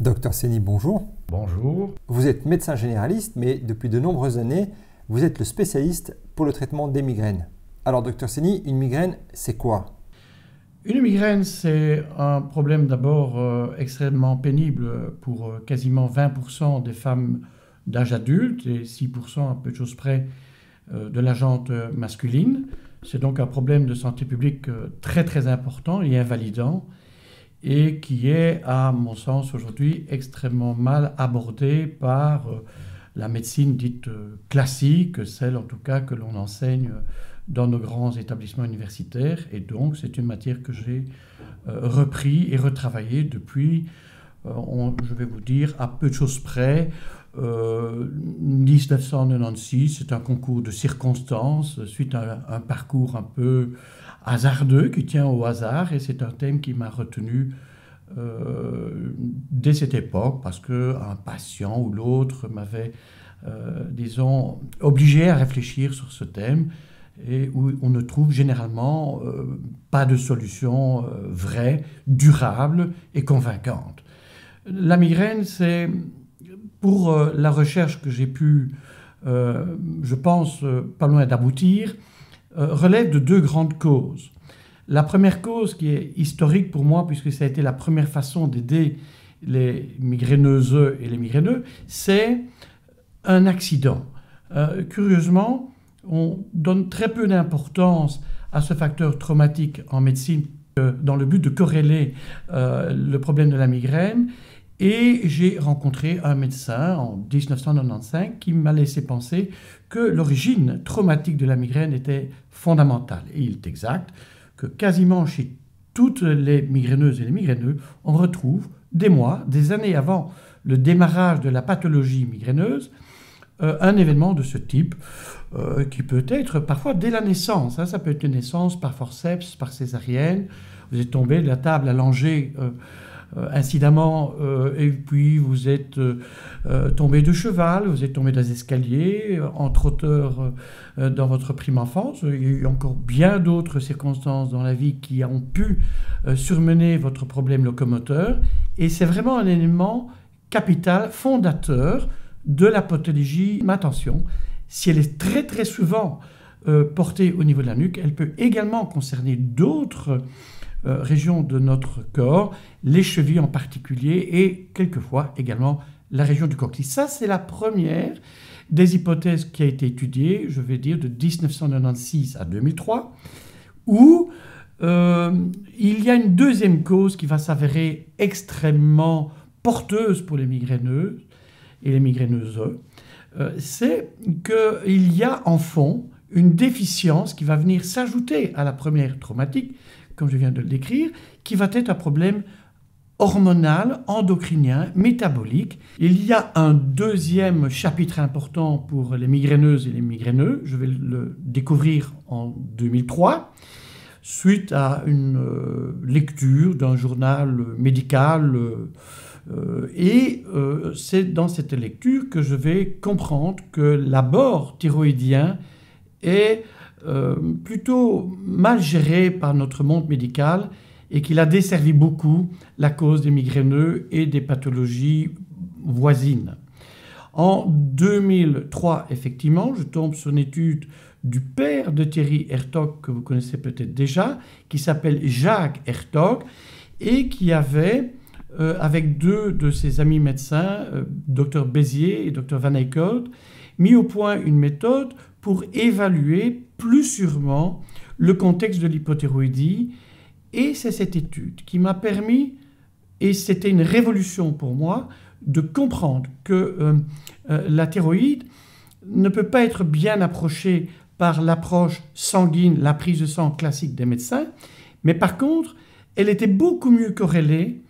Docteur Seny, bonjour. Bonjour. Vous êtes médecin généraliste, mais depuis de nombreuses années, vous êtes le spécialiste pour le traitement des migraines. Alors, docteur Seny, une migraine, c'est quoi? Une migraine, c'est un problème d'abord extrêmement pénible pour quasiment 20% des femmes d'âge adulte et 6% à peu de choses près de la gente masculine. C'est donc un problème de santé publique très important et invalidant et qui est, à mon sens, aujourd'hui extrêmement mal abordé par la médecine dite classique, celle en tout cas que l'on enseigne dans nos grands établissements universitaires. Et donc, c'est une matière que j'ai repris et retravaillée depuis, je vais vous dire, à peu de choses près, 1996. C'est un concours de circonstances suite à un parcours un peu hasardeux qui tient au hasard, et c'est un thème qui m'a retenu dès cette époque parce qu'un patient ou l'autre m'avait, disons, obligé à réfléchir sur ce thème et où on ne trouve généralement pas de solution vraie, durable et convaincante. La migraine, c'est, pour la recherche que j'ai pu, je pense, pas loin d'aboutir, relève de deux grandes causes. La première cause, qui est historique pour moi, puisque ça a été la première façon d'aider les migraineuses et les migraineux, c'est un accident. Curieusement, on donne très peu d'importance à ce facteur traumatique en médecine dans le but de corréler le problème de la migraine. Et j'ai rencontré un médecin en 1995 qui m'a laissé penser que l'origine traumatique de la migraine était fondamentale. Et il est exact que quasiment chez toutes les migraineuses et les migraineux, on retrouve des mois, des années avant le démarrage de la pathologie migraineuse, un événement de ce type qui peut être parfois dès la naissance. Ça peut être une naissance par forceps, par césarienne. Vous êtes tombé de la table allongée incidemment, et puis vous êtes tombé de cheval, vous êtes tombé des escaliers, en trotteur dans votre prime enfance. Il y a eu encore bien d'autres circonstances dans la vie qui ont pu surmener votre problème locomoteur. Et c'est vraiment un élément capital, fondateur de la pathologie. Mais attention, si elle est très souvent portée au niveau de la nuque, elle peut également concerner d'autres régions de notre corps, les chevilles en particulier, et quelquefois également la région du coccyx. Ça, c'est la première des hypothèses qui a été étudiée, je vais dire, de 1996 à 2003, où il y a une deuxième cause qui va s'avérer extrêmement porteuse pour les migraineuses et les migraineuses. C'est qu'il y a en fond une déficience qui va venir s'ajouter à la première traumatique, comme je viens de le décrire, qui va être un problème hormonal, endocrinien, métabolique. Il y a un deuxième chapitre important pour les migraineuses et les migraineux. Je vais le découvrir en 2003, suite à une lecture d'un journal médical. C'est dans cette lecture que je vais comprendre que l'abord thyroïdien est plutôt mal géré par notre monde médical et qu'il a desservi beaucoup la cause des migraineux et des pathologies voisines. En 2003, effectivement, je tombe sur une étude du père de Thierry Hertog, que vous connaissez peut-être déjà, qui s'appelle Jacques Hertog, et qui avait, avec deux de ses amis médecins, Dr Bézier et Dr Van Eyckold, mis au point une méthode pour évaluer plus sûrement le contexte de l'hypothyroïdie. Et c'est cette étude qui m'a permis, et c'était une révolution pour moi, de comprendre que la thyroïde ne peut pas être bien approchée par l'approche sanguine, la prise de sang classique des médecins, mais par contre, elle était beaucoup mieux corrélée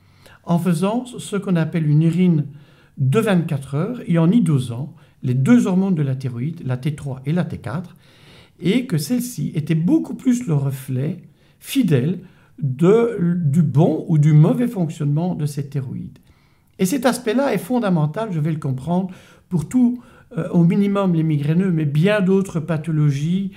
en faisant ce qu'on appelle une urine de 24 heures et en y dosant les deux hormones de la thyroïde, la T3 et la T4, et que celle-ci était beaucoup plus le reflet fidèle du bon ou du mauvais fonctionnement de cette thyroïde. Et cet aspect-là est fondamental, je vais le comprendre, pour tout, au minimum les migraineux, mais bien d'autres pathologies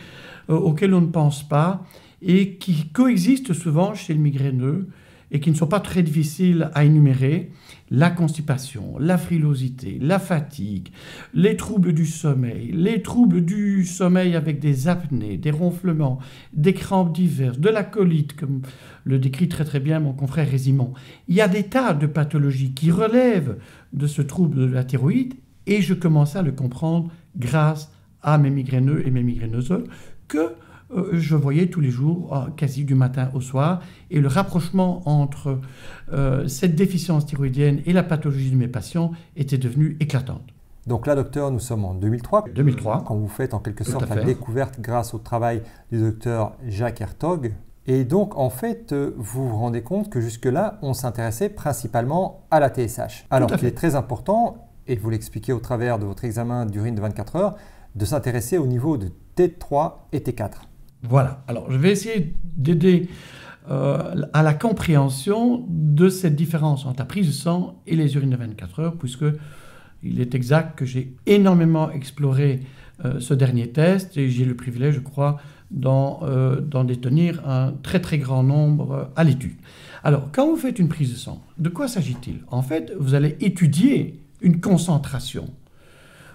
auxquelles on ne pense pas et qui coexistent souvent chez le migraineux et qui ne sont pas très difficiles à énumérer: la constipation, la frilosité, la fatigue, les troubles du sommeil avec des apnées, des ronflements, des crampes diverses, de la colite, comme le décrit très très bien mon confrère Résimond. Il y a des tas de pathologies qui relèvent de ce trouble de la thyroïde, et je commençais à le comprendre grâce à mes migraineux et mes migraineuses que je voyais tous les jours, quasi du matin au soir, et le rapprochement entre cette déficience thyroïdienne et la pathologie de mes patients était devenu éclatant. Donc là, docteur, nous sommes en 2003. 2003. Quand vous faites en quelque sorte la découverte grâce au travail du docteur Jacques Hertog. Et donc, en fait, vous vous rendez compte que jusque-là, on s'intéressait principalement à la TSH. Alors qu'il est très important, et vous l'expliquez au travers de votre examen d'urine de 24 heures, de s'intéresser au niveau de T3 et T4. Voilà. Alors, je vais essayer d'aider à la compréhension de cette différence entre la prise de sang et les urines de 24 heures, puisque il est exact que j'ai énormément exploré ce dernier test et j'ai le privilège, je crois, d'en détenir un très très grand nombre à l'étude. Alors, quand vous faites une prise de sang, de quoi s'agit-il? En fait, vous allez étudier une concentration.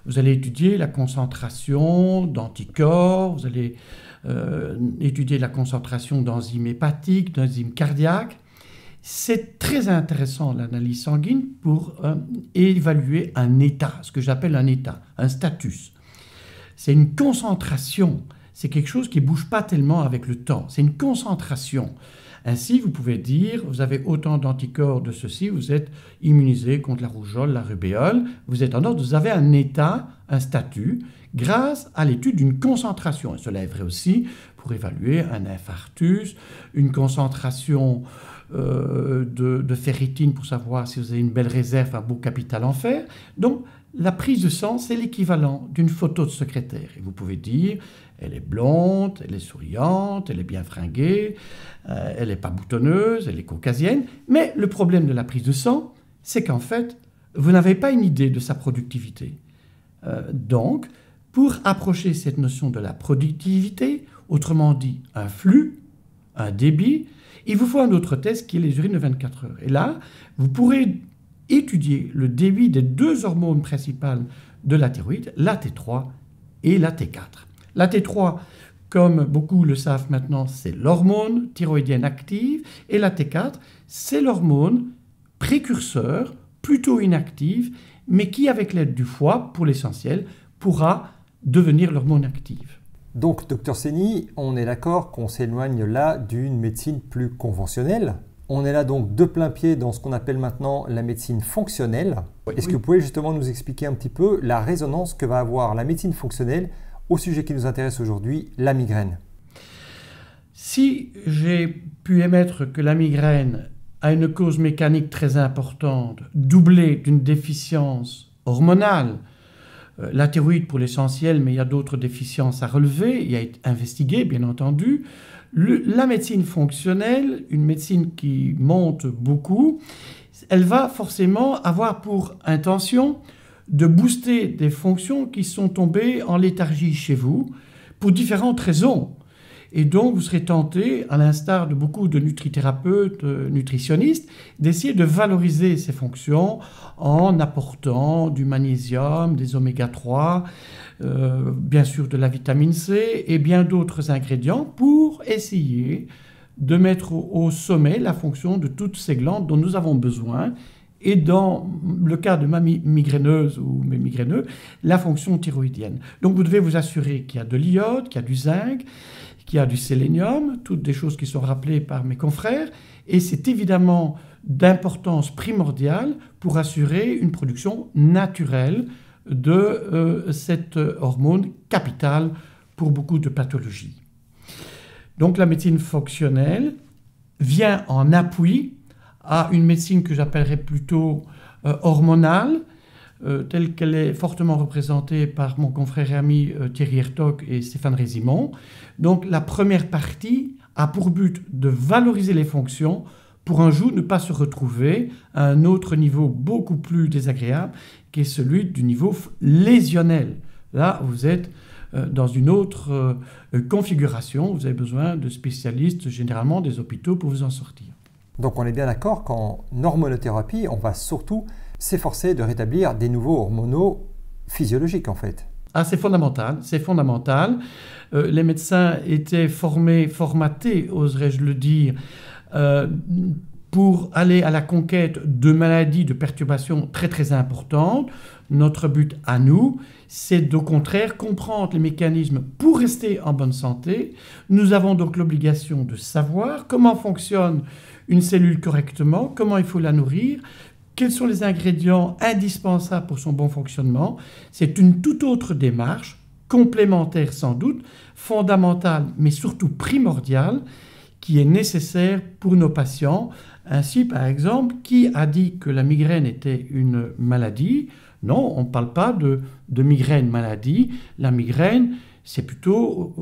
Vous allez étudier la concentration d'anticorps, vous allez étudier la concentration d'enzymes hépatiques, d'enzymes cardiaques. C'est très intéressant, l'analyse sanguine, pour évaluer un état, ce que j'appelle un état, un status. C'est une concentration, c'est quelque chose qui ne bouge pas tellement avec le temps, c'est une concentration. Ainsi, vous pouvez dire, vous avez autant d'anticorps de ceci, vous êtes immunisé contre la rougeole, la rubéole, vous êtes en ordre, vous avez un état, un statut, grâce à l'étude d'une concentration. Et cela est vrai aussi pour évaluer un infarctus, une concentration de ferritine pour savoir si vous avez une belle réserve, un beau capital en fer. Donc, la prise de sang, c'est l'équivalent d'une photo de secrétaire. Et vous pouvez dire, elle est blonde, elle est souriante, elle est bien fringuée, elle n'est pas boutonneuse, elle est caucasienne. Mais le problème de la prise de sang, c'est qu'en fait, vous n'avez pas une idée de sa productivité. Donc, pour approcher cette notion de la productivité, autrement dit un flux, un débit, il vous faut un autre test qui est les urines de 24 heures. Et là, vous pourrez étudier le débit des deux hormones principales de la thyroïde, la T3 et la T4. La T3, comme beaucoup le savent maintenant, c'est l'hormone thyroïdienne active, et la T4, c'est l'hormone précurseur, plutôt inactive, mais qui, avec l'aide du foie, pour l'essentiel, pourra devenir l'hormone active. Donc, Dr Seny, on est d'accord qu'on s'éloigne là d'une médecine plus conventionnelle. On est là donc de plein pied dans ce qu'on appelle maintenant la médecine fonctionnelle. Est-ce que vous pouvez justement nous expliquer un petit peu la résonance que va avoir la médecine fonctionnelle au sujet qui nous intéresse aujourd'hui, la migraine? Si j'ai pu émettre que la migraine a une cause mécanique très importante, doublée d'une déficience hormonale, la thyroïde pour l'essentiel, mais il y a d'autres déficiences à relever, il y a été investigué bien entendu. La médecine fonctionnelle, une médecine qui monte beaucoup, elle va forcément avoir pour intention de booster des fonctions qui sont tombées en léthargie chez vous pour différentes raisons. Et donc, vous serez tenté, à l'instar de beaucoup de nutrithérapeutes, nutritionnistes, d'essayer de valoriser ces fonctions en apportant du magnésium, des oméga 3, bien sûr de la vitamine C et bien d'autres ingrédients pour essayer de mettre au sommet la fonction de toutes ces glandes dont nous avons besoin. Et dans le cas de ma migraineuse ou mes migraineux, la fonction thyroïdienne. Donc, vous devez vous assurer qu'il y a de l'iode, qu'il y a du zinc, qu'il y a du sélénium, toutes des choses qui sont rappelées par mes confrères, et c'est évidemment d'importance primordiale pour assurer une production naturelle de cette hormone capitale pour beaucoup de pathologies. Donc la médecine fonctionnelle vient en appui à une médecine que j'appellerais plutôt hormonale, telle qu'elle est fortement représentée par mon confrère et ami Thierry Hertog et Stéphane Résimond. Donc la première partie a pour but de valoriser les fonctions pour un jour ne pas se retrouver à un autre niveau beaucoup plus désagréable qui est celui du niveau lésionnel. Là, vous êtes dans une autre configuration, vous avez besoin de spécialistes, généralement des hôpitaux, pour vous en sortir. Donc on est bien d'accord qu'en hormonothérapie, on va surtout s'efforcer de rétablir des nouveaux hormonaux physiologiques en fait. Ah, c'est fondamental, c'est fondamental. Les médecins étaient formatés, oserais-je le dire, pour aller à la conquête de maladies, de perturbations très très importantes. Notre but à nous, c'est au contraire comprendre les mécanismes pour rester en bonne santé. Nous avons donc l'obligation de savoir comment fonctionne une cellule correctement, comment il faut la nourrir, quels sont les ingrédients indispensables pour son bon fonctionnement. C'est une toute autre démarche, complémentaire sans doute, fondamentale mais surtout primordiale, qui est nécessaire pour nos patients. Ainsi, par exemple, qui a dit que la migraine était une maladie? Non, on ne parle pas de migraine maladie. La migraine, c'est plutôt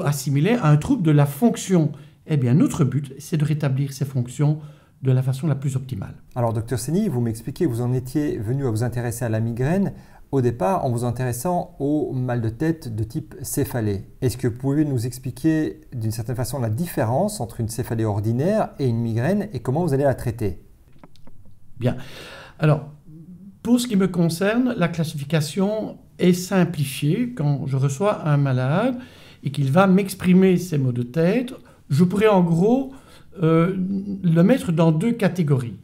assimilé à un trouble de la fonction. Eh bien, notre but, c'est de rétablir ces fonctions de la façon la plus optimale. Alors, Dr Seny, vous m'expliquez que vous en étiez venu à vous intéresser à la migraine au départ en vous intéressant au mal de tête de type céphalée. Est-ce que vous pouvez nous expliquer d'une certaine façon la différence entre une céphalée ordinaire et une migraine et comment vous allez la traiter? Bien. Alors, pour ce qui me concerne, la classification est simplifiée. Quand je reçois un malade et qu'il va m'exprimer ses maux de tête, je pourrais en gros le mettre dans deux catégories.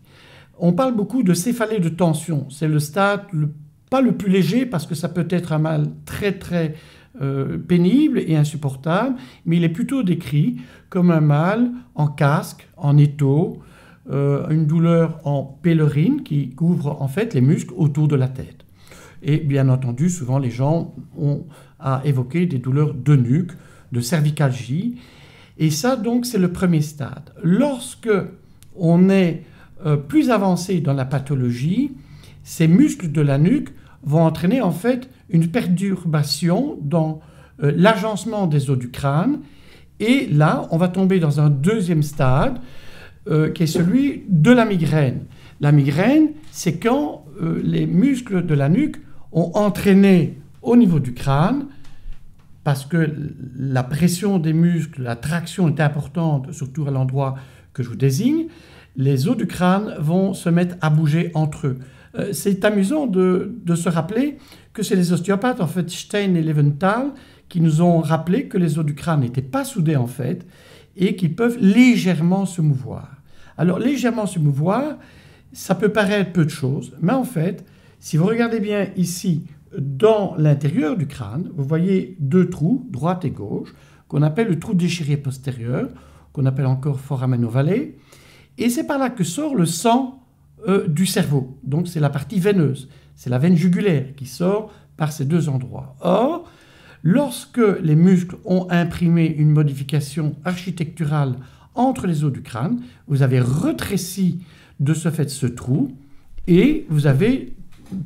On parle beaucoup de céphalée de tension. C'est le stade pas le plus léger parce que ça peut être un mal très très pénible et insupportable, mais il est plutôt décrit comme un mal en casque, en étau, une douleur en pèlerine qui couvre en fait les muscles autour de la tête. Et bien entendu, souvent les gens ont à évoquer des douleurs de nuque, de cervicalgie. Et ça, donc, c'est le premier stade. Lorsque on est plus avancé dans la pathologie, ces muscles de la nuque vont entraîner en fait une perturbation dans l'agencement des os du crâne. Et là, on va tomber dans un deuxième stade qui est celui de la migraine. La migraine, c'est quand les muscles de la nuque ont entraîné au niveau du crâne, parce que la pression des muscles, la traction est importante, surtout à l'endroit que je vous désigne, les os du crâne vont se mettre à bouger entre eux. C'est amusant de se rappeler que c'est les ostéopathes, en fait, Stein et Leventhal, qui nous ont rappelé que les os du crâne n'étaient pas soudés, en fait, et qu'ils peuvent légèrement se mouvoir. Alors, légèrement se mouvoir, ça peut paraître peu de choses, mais en fait, si vous regardez bien ici, dans l'intérieur du crâne, vous voyez deux trous, droite et gauche, qu'on appelle le trou déchiré postérieur, qu'on appelle encore foramen ovale, et c'est par là que sort le sang du cerveau. Donc c'est la partie veineuse, c'est la veine jugulaire qui sort par ces deux endroits. Or, lorsque les muscles ont imprimé une modification architecturale entre les os du crâne, vous avez retréci de ce fait ce trou, et vous avez,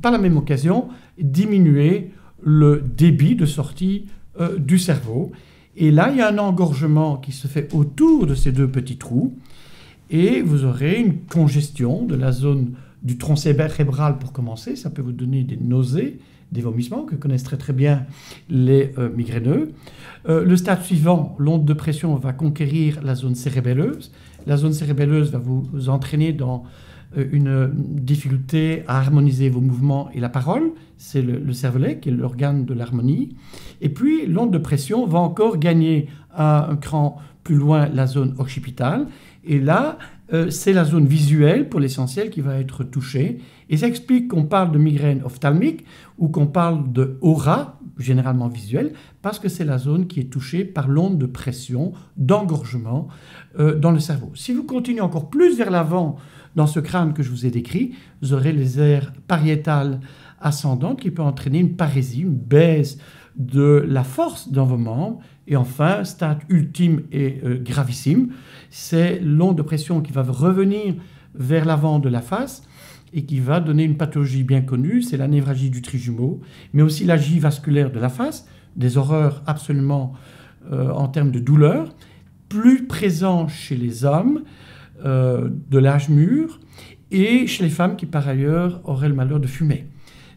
par la même occasion, diminuer le débit de sortie du cerveau. Et là, il y a un engorgement qui se fait autour de ces deux petits trous et vous aurez une congestion de la zone du tronc cérébral pour commencer. Ça peut vous donner des nausées, des vomissements que connaissent très très bien les migraineux. Le stade suivant, l'onde de pression va conquérir la zone cérébelleuse. La zone cérébelleuse va vous entraîner dans une difficulté à harmoniser vos mouvements et la parole, c'est le cervelet qui est l'organe de l'harmonie. Et puis l'onde de pression va encore gagner à un cran plus loin la zone occipitale. Et là, c'est la zone visuelle pour l'essentiel qui va être touchée. Et ça explique qu'on parle de migraine ophtalmique ou qu'on parle de aura, généralement visuelle, parce que c'est la zone qui est touchée par l'onde de pression, d'engorgement dans le cerveau. Si vous continuez encore plus vers l'avant, dans ce crâne que je vous ai décrit, vous aurez les aires pariétales ascendantes qui peuvent entraîner une parésie, une baisse de la force dans vos membres. Et enfin, stade ultime et gravissime, c'est l'onde de pression qui va revenir vers l'avant de la face et qui va donner une pathologie bien connue, c'est la névralgie du trijumeau, mais aussi l'agie vasculaire de la face, des horreurs absolument en termes de douleur, plus présent chez les hommes, de l'âge mûr et chez les femmes qui par ailleurs auraient le malheur de fumer.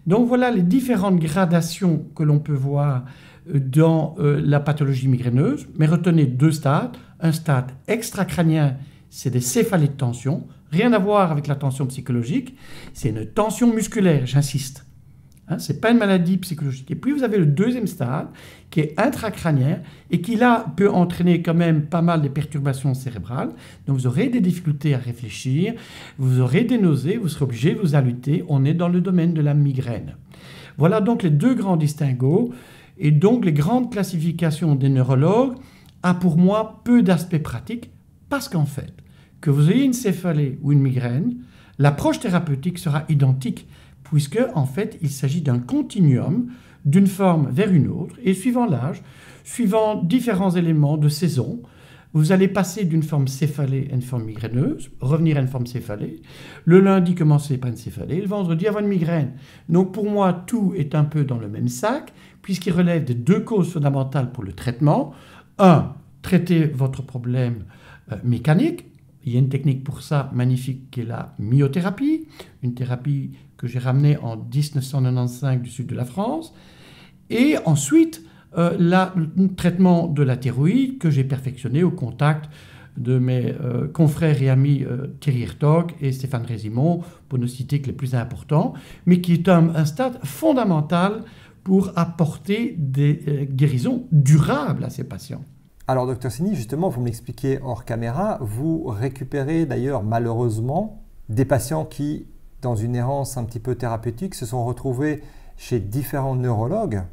Donc voilà les différentes gradations que l'on peut voir dans la pathologie migraineuse, mais retenez deux stades. Un stade extracrânien, c'est des céphalées de tension, rien à voir avec la tension psychologique, c'est une tension musculaire, j'insiste. Hein, ce n'est pas une maladie psychologique. Et puis vous avez le deuxième stade, qui est intracrânienne, et qui là peut entraîner quand même pas mal de perturbations cérébrales. Donc vous aurez des difficultés à réfléchir, vous aurez des nausées, vous serez obligé de vous haluter. On est dans le domaine de la migraine. Voilà donc les deux grands distinguos. Et donc les grandes classifications des neurologues a pour moi peu d'aspects pratiques, parce qu'en fait, que vous ayez une céphalée ou une migraine, l'approche thérapeutique sera identique, puisque en fait il s'agit d'un continuum d'une forme vers une autre, et suivant l'âge, suivant différents éléments de saison, vous allez passer d'une forme céphalée à une forme migraineuse, revenir à une forme céphalée. Le lundi, commencer par une céphalée, le vendredi, avoir une migraine. Donc pour moi, tout est un peu dans le même sac, puisqu'il relève des deux causes fondamentales pour le traitement. Un, traiter votre problème mécanique. Il y a une technique pour ça magnifique qui est la myothérapie, une thérapie que j'ai ramenée en 1995 du sud de la France. Et ensuite, le traitement de la thyroïde que j'ai perfectionné au contact de mes confrères et amis Thierry Hertog et Stéphane Résimon, pour ne citer que les plus importants, mais qui est un stade fondamental pour apporter des guérisons durables à ces patients. Alors, Dr Sini, justement, vous me l'expliquez hors caméra, vous récupérez d'ailleurs malheureusement des patients qui, dans une errance un petit peu thérapeutique, se sont retrouvés chez différents neurologues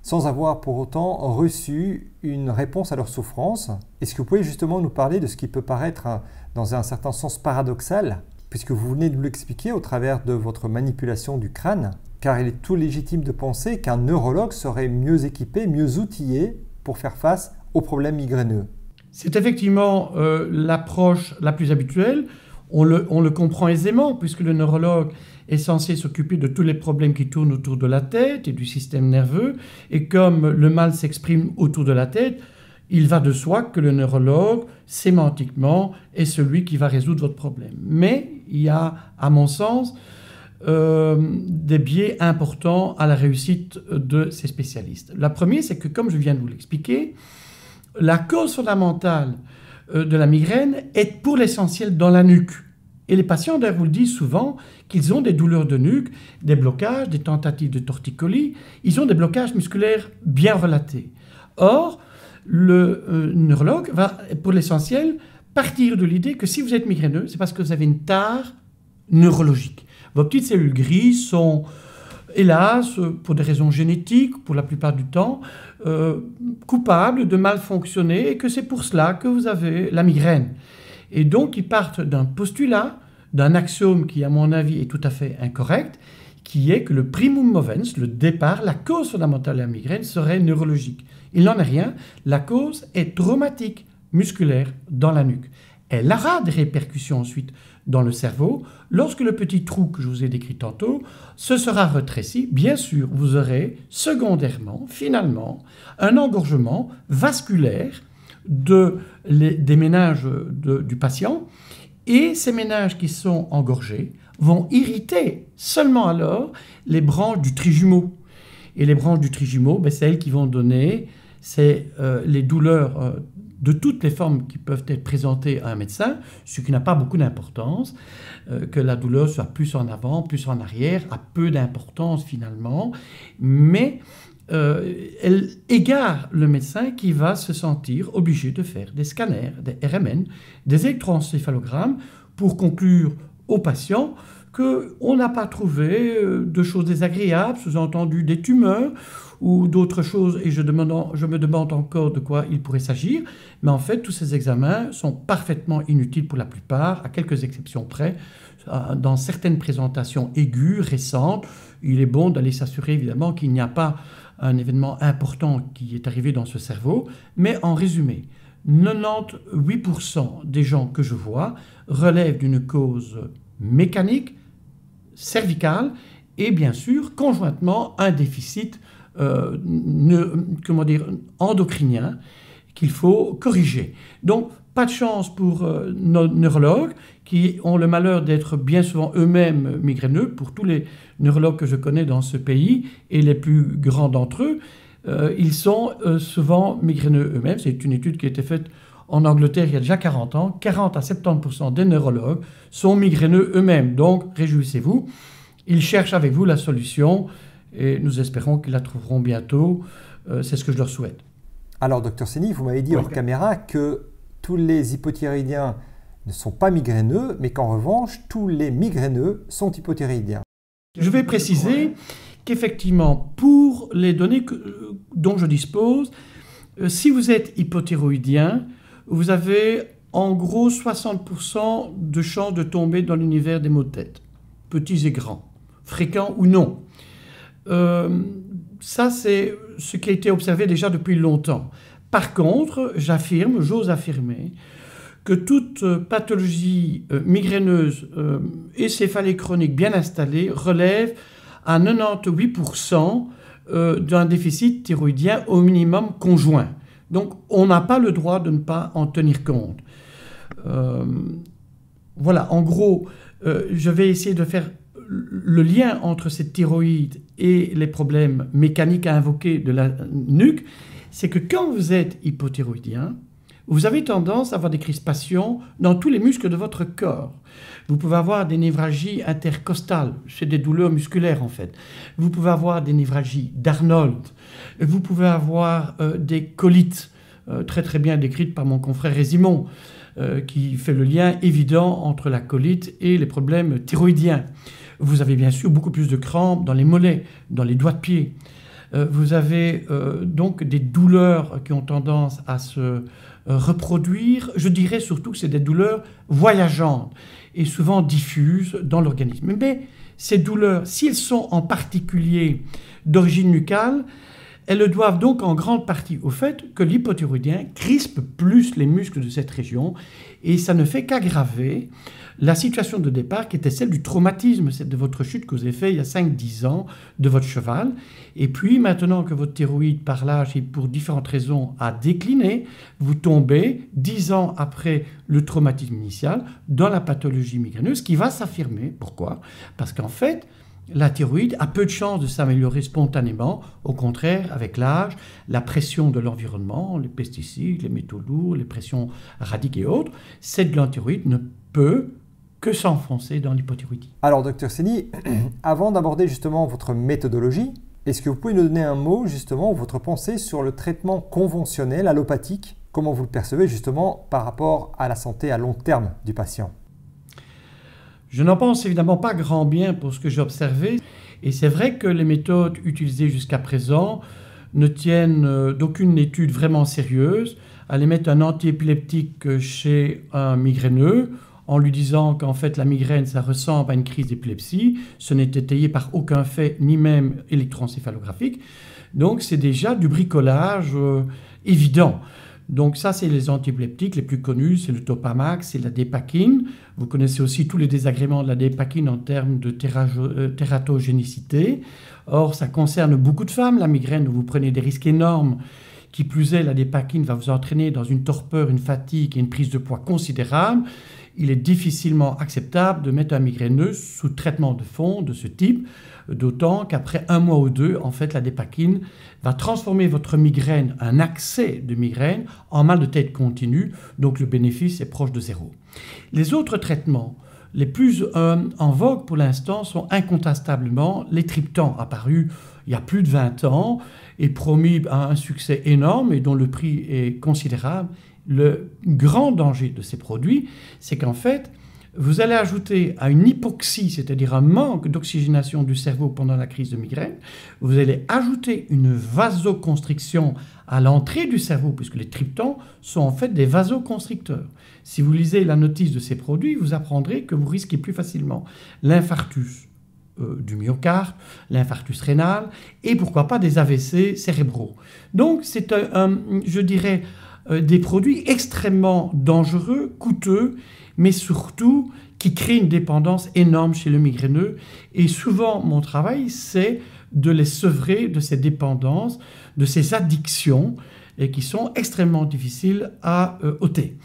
sans avoir pour autant reçu une réponse à leur souffrance. Est-ce que vous pouvez justement nous parler de ce qui peut paraître dans un certain sens paradoxal, puisque vous venez de nous l'expliquer au travers de votre manipulation du crâne, car il est tout légitime de penser qu'un neurologue serait mieux équipé, mieux outillé pour faire face aux problèmes migraineux. C'est effectivement l'approche la plus habituelle. On le comprend aisément, puisque le neurologue est censé s'occuper de tous les problèmes qui tournent autour de la tête et du système nerveux. Et comme le mal s'exprime autour de la tête, il va de soi que le neurologue, sémantiquement, est celui qui va résoudre votre problème. Mais il y a, à mon sens, des biais importants à la réussite de ces spécialistes. La première, c'est que, comme je viens de vous l'expliquer, la cause fondamentale de la migraine est pour l'essentiel dans la nuque. Et les patients, d'ailleurs, vous le disent souvent, qu'ils ont des douleurs de nuque, des blocages, des tentatives de torticolis. Ils ont des blocages musculaires bien relatés. Or, le neurologue va, pour l'essentiel, partir de l'idée que si vous êtes migraineux, c'est parce que vous avez une tare neurologique. Vos petites cellules grises sont, hélas, pour des raisons génétiques, pour la plupart du temps, coupables de mal fonctionner, et que c'est pour cela que vous avez la migraine. Et donc, ils partent d'un postulat, d'un axiome qui, à mon avis, est tout à fait incorrect, qui est que le primum movens, le départ, la cause fondamentale de la migraine, serait neurologique. Il n'en est rien. La cause est traumatique, musculaire, dans la nuque. Elle aura des répercussions ensuite dans le cerveau. Lorsque le petit trou que je vous ai décrit tantôt se sera rétréci, bien sûr, vous aurez secondairement, finalement, un engorgement vasculaire des méninges du patient. Et ces méninges qui sont engorgés vont irriter seulement alors les branches du trijumeau. Et les branches du trijumeau, c'est elles qui vont donner les douleurs de toutes les formes qui peuvent être présentées à un médecin, ce qui n'a pas beaucoup d'importance, que la douleur soit plus en avant, plus en arrière, a peu d'importance finalement, mais elle égare le médecin qui va se sentir obligé de faire des scanners, des RMN, des électroencéphalogrammes pour conclure au patient qu'on n'a pas trouvé de choses désagréables, sous-entendu des tumeurs ou d'autres choses, et je me demande encore de quoi il pourrait s'agir, mais en fait tous ces examens sont parfaitement inutiles pour la plupart, à quelques exceptions près. Dans certaines présentations aiguës, récentes, il est bon d'aller s'assurer évidemment qu'il n'y a pas un événement important qui est arrivé dans ce cerveau, mais en résumé, 98% des gens que je vois relèvent d'une cause mécanique, cervicale, et bien sûr, conjointement, un déficit endocrinien qu'il faut corriger. Donc, pas de chance pour nos neurologues qui ont le malheur d'être bien souvent eux-mêmes migraineux. Pour tous les neurologues que je connais dans ce pays, et les plus grands d'entre eux, ils sont souvent migraineux eux-mêmes. C'est une étude qui a été faite En Angleterre, il y a déjà 40 ans, 40 à 70% des neurologues sont migraineux eux-mêmes. Donc, réjouissez-vous. Ils cherchent avec vous la solution et nous espérons qu'ils la trouveront bientôt. C'est ce que je leur souhaite. Alors, Dr Seny, vous m'avez dit hors caméra que tous les hypothyroïdiens ne sont pas migraineux, mais qu'en revanche, tous les migraineux sont hypothyroïdiens. Je vais préciser qu'effectivement, pour les données dont je dispose, si vous êtes hypothyroïdien, vous avez en gros 60% de chances de tomber dans l'univers des maux de tête, petits et grands, fréquents ou non. Ça, c'est ce qui a été observé déjà depuis longtemps. Par contre, j'ose affirmer, que toute pathologie migraineuse et céphalée chronique bien installée relève à 98% d'un déficit thyroïdien au minimum conjoint. Donc, on n'a pas le droit de ne pas en tenir compte. Voilà, en gros, je vais essayer de faire le lien entre cette thyroïde et les problèmes mécaniques à invoquer de la nuque. C'est que quand vous êtes hypothyroïdien, vous avez tendance à avoir des crispations dans tous les muscles de votre corps. Vous pouvez avoir des névralgies intercostales, c'est des douleurs musculaires en fait. Vous pouvez avoir des névralgies d'Arnold. Vous pouvez avoir des colites, très très bien décrites par mon confrère Résimond, qui fait le lien évident entre la colite et les problèmes thyroïdiens. Vous avez bien sûr beaucoup plus de crampes dans les mollets, dans les doigts de pied. Vous avez donc des douleurs qui ont tendance à se reproduire. Je dirais surtout que c'est des douleurs voyageantes et souvent diffuses dans l'organisme. Mais ces douleurs, si elles sont en particulier d'origine nucale, elles doivent donc en grande partie au fait que l'hypothyroïdien crispe plus les muscles de cette région et ça ne fait qu'aggraver la situation de départ qui était celle du traumatisme, celle de votre chute que vous avez fait il y a 5-10 ans de votre cheval. Et puis maintenant que votre thyroïde par l'âge et pour différentes raisons a décliné, vous tombez 10 ans après le traumatisme initial dans la pathologie migraineuse qui va s'affirmer. Pourquoi? Parce qu'en fait, la thyroïde a peu de chances de s'améliorer spontanément. Au contraire, avec l'âge, la pression de l'environnement, les pesticides, les métaux lourds, les pressions radiques et autres, cette glande thyroïde ne peut que s'enfoncer dans l'hypothyroïdie. Alors, Dr Seny, avant d'aborder justement votre méthodologie, est-ce que vous pouvez nous donner un mot, justement, votre pensée sur le traitement conventionnel allopathique, comment vous le percevez justement par rapport à la santé à long terme du patient? Je n'en pense évidemment pas grand bien pour ce que j'ai observé. Et c'est vrai que les méthodes utilisées jusqu'à présent ne tiennent d'aucune étude vraiment sérieuse. Aller mettre un antiépileptique chez un migraineux en lui disant qu'en fait la migraine ça ressemble à une crise d'épilepsie, ce n'est étayé par aucun fait ni même électroencéphalographique. Donc c'est déjà du bricolage évident. Donc ça, c'est les antiépileptiques les plus connus, c'est le Topamax, c'est la dépakine. Vous connaissez aussi tous les désagréments de la dépakine en termes de tératogénicité. Or, ça concerne beaucoup de femmes, la migraine, où vous prenez des risques énormes. Qui plus est, la dépakine va vous entraîner dans une torpeur, une fatigue et une prise de poids considérable. Il est difficilement acceptable de mettre un migraineux sous traitement de fond de ce type, d'autant qu'après 1 mois ou 2, en fait, la dépakine va transformer votre migraine, un accès de migraine, en mal de tête continu, donc le bénéfice est proche de 0. Les autres traitements les plus en vogue pour l'instant sont incontestablement les triptans, apparus il y a plus de 20 ans et promis un succès énorme et dont le prix est considérable. Le grand danger de ces produits, c'est qu'en fait, vous allez ajouter à une hypoxie, c'est-à-dire un manque d'oxygénation du cerveau pendant la crise de migraine, vous allez ajouter une vasoconstriction à l'entrée du cerveau, puisque les triptans sont en fait des vasoconstricteurs. Si vous lisez la notice de ces produits, vous apprendrez que vous risquez plus facilement l'infarctus du myocarde, l'infarctus rénal et pourquoi pas des AVC cérébraux. Donc c'est je dirais, des produits extrêmement dangereux, coûteux, mais surtout qui créent une dépendance énorme chez le migraineux. Et souvent, mon travail, c'est de les sevrer de ces dépendances, de ces addictions, et qui sont extrêmement difficiles à ôter.